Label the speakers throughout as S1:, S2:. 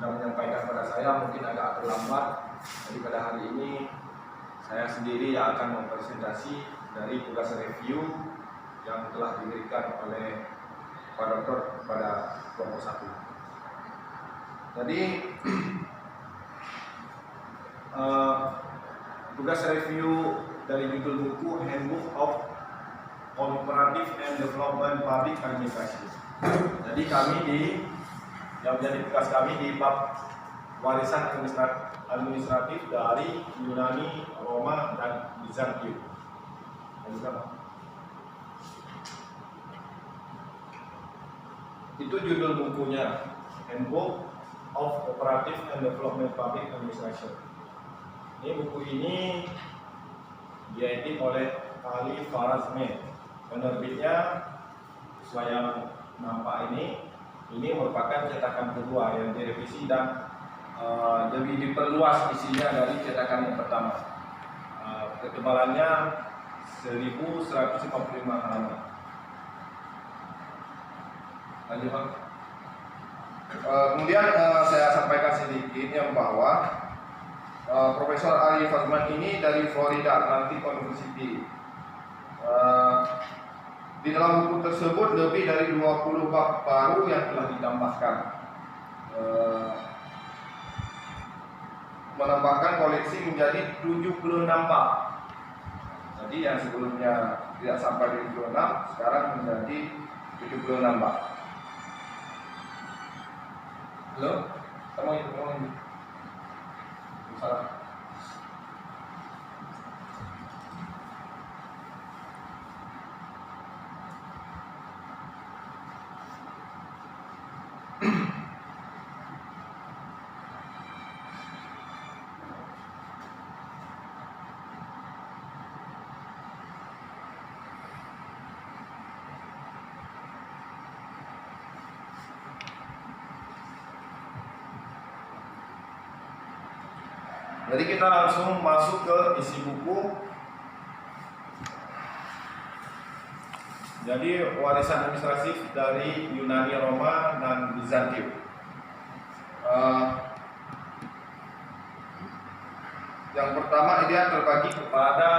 S1: sudah menyampaikan pada saya mungkin agak terlambat. Jadi pada hari ini saya sendiri yang akan mempresentasi dari tugas review yang telah diberikan oleh Pak Dokter pada kelompok 1. Jadi tugas review dari judul buku Handbook of Cooperative and Development Public Administration. Jadi yang menjadi tugas kami di bab warisan administratif dari Yunani, Roma, dan Bizantium. Itu judul bukunya, Handbook of Cooperative and Development Public Administration. Ini buku ini diedit oleh Ali Farazmi. Penerbitnya sesuai yang nampak ini merupakan cetakan kedua yang direvisi dan lebih diperluas isinya dari cetakan yang pertama. Ketebalannya 1155 halaman. Lanjut, Pak. Kemudian saya sampaikan sedikit yang bahwa Profesor Ali Fazman ini dari Florida Atlantic University. Di dalam buku tersebut lebih dari 20 bab baru yang telah ditambahkan. Menambahkan koleksi menjadi 76 bab. Jadi yang sebelumnya tidak sampai 76, sekarang menjadi 76 bab. Halo? Kamu salah. Jadi kita langsung masuk ke isi buku. Jadi warisan administratif dari Yunani, Roma, dan Bizantium. Yang pertama dia terbagi kepada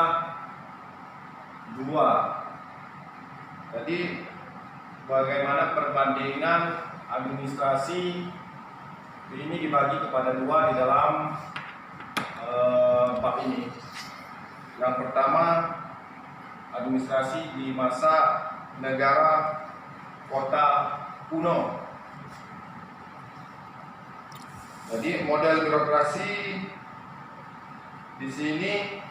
S1: dua. Jadi bagaimana perbandingan administrasi ini dibagi kepada dua di dalam bab ini. Yang pertama, administrasi di masa negara kota kuno. Jadi model birokrasi di sini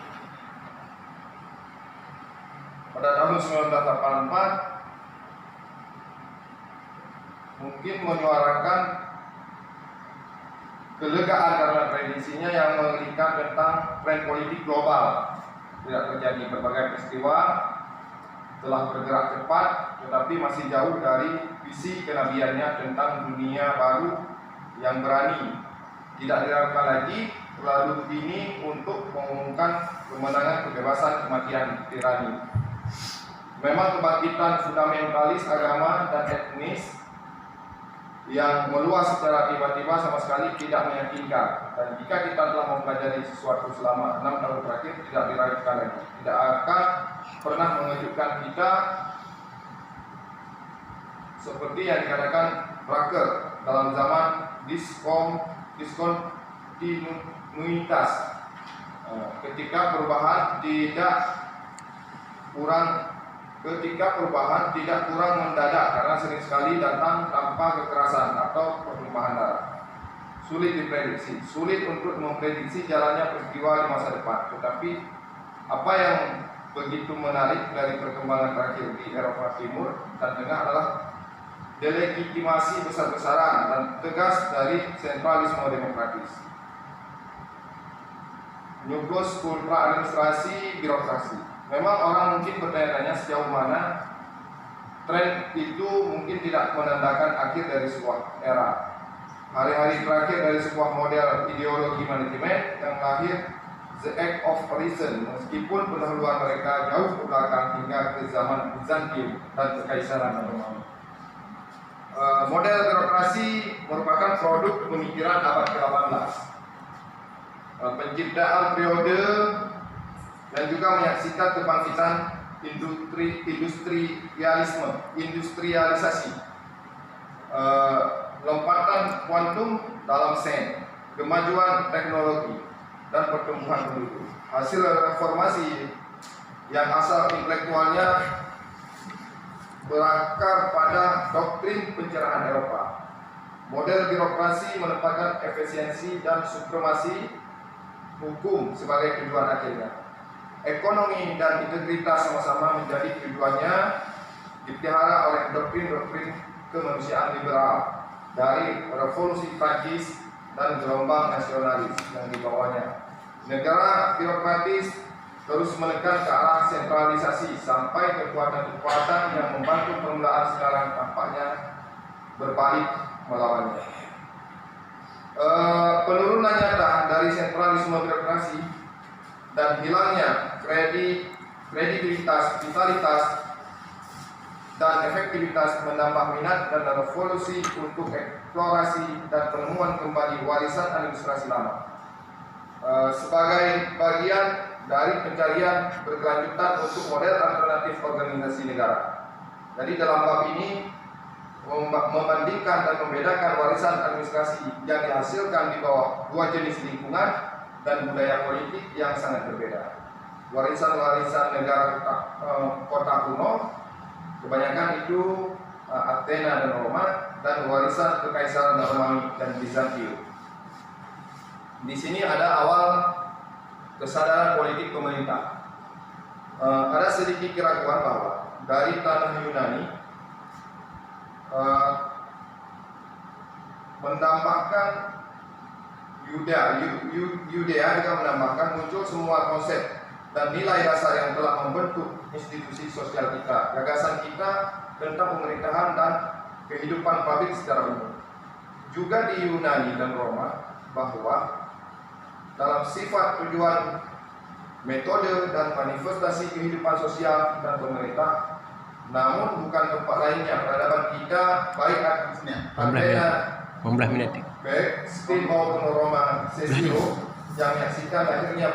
S1: pada tahun 1984 mungkin menyuarakan kelegaan karena prediksinya yang mengerikan tentang tren politik global. Tidak terjadi berbagai peristiwa, telah bergerak cepat, tetapi masih jauh dari visi kenabiannya tentang dunia baru yang berani. Tidak diharapkan lagi terlalu dini untuk mengumumkan kemenangan kebebasan kematian tirani. Memang kebangkitan fundamentalis agama dan etnis yang meluas secara tiba-tiba sama sekali tidak meyakinkan, dan jika kita telah mempelajari sesuatu selama 6 tahun terakhir tidak diragukan lagi, tidak akan pernah mengejutkan kita seperti yang dikatakan Bracker dalam zaman diskontinuitas, ketika perubahan tidak kurang mendadak karena sering sekali datang tanpa kekerasan atau pertumpahan darah. Sulit diprediksi, sulit untuk memprediksi jalannya peristiwa di masa depan. Tetapi apa yang begitu menarik dari perkembangan terakhir di Eropa Timur dan Tengah adalah delegitimasi besar-besaran dan tegas dari sentralisme demokratis. Nyugus kultura administrasi birokrasi. Memang orang mungkin bertanya-tanya sejauh mana tren itu mungkin tidak menandakan akhir dari sebuah era. Hari-hari terakhir dari sebuah model ideologi manajemen yang lahir The Act of Reason, meskipun pendahuluan mereka jauh ke belakang hingga ke zaman Bizantium dan Kekaisaran Romawi. Model birokrasi merupakan produk pemikiran abad ke-18. Penciptaan periode dan juga menyaksikan kebangkitan industrialisasi, lompatan kuantum dalam sains, kemajuan teknologi, dan pertumbuhan penduduk. Hasil reformasi yang asal intelektualnya berakar pada doktrin pencerahan Eropa. Model birokrasi menempatkan efisiensi dan supremasi hukum sebagai tujuan akhirnya. Ekonomi dan integritas sama-sama menjadi tujuannya, dipelihara oleh doktrin-doktrin kemanusiaan liberal dari revolusi Prancis dan gelombang nasionalis yang dibawanya. Negara birokratis terus menekan ke arah sentralisasi sampai kekuatan-kekuatan yang membantu permulaan sekarang tampaknya berbalik melawannya. Penurunan nyata dari sentralisme birokrasi dan hilangnya kredibilitas, vitalitas, dan efektivitas menambah minat dan revolusi untuk eksplorasi dan penemuan kembali warisan administrasi lama. Sebagai bagian dari pencarian berkelanjutan untuk model alternatif organisasi negara. Jadi dalam bab ini membandingkan dan membedakan warisan administrasi yang dihasilkan di bawah dua jenis lingkungan dan budaya politik yang sangat berbeda. Warisan-warisan negara kota kuno kebanyakan itu Athena dan Roma, dan warisan kekaisaran Romawi dan Bizantium. Di sini ada awal kesadaran politik pemerintah. Ada sedikit keraguan bahwa dari tanah Yunani menambahkan Yudea juga menambahkan muncul semua konsep dan nilai dasar yang telah membentuk institusi sosial kita, gagasan kita tentang pemerintahan dan kehidupan publik secara umum. Juga di Yunani dan Roma bahwa dalam sifat tujuan, metode, dan manifestasi kehidupan sosial dan pemerintah, namun bukan tempat lainnya peradaban kita, baik Athena, baik Spain maupun Roma Cicero, yang menyaksikan akhirnya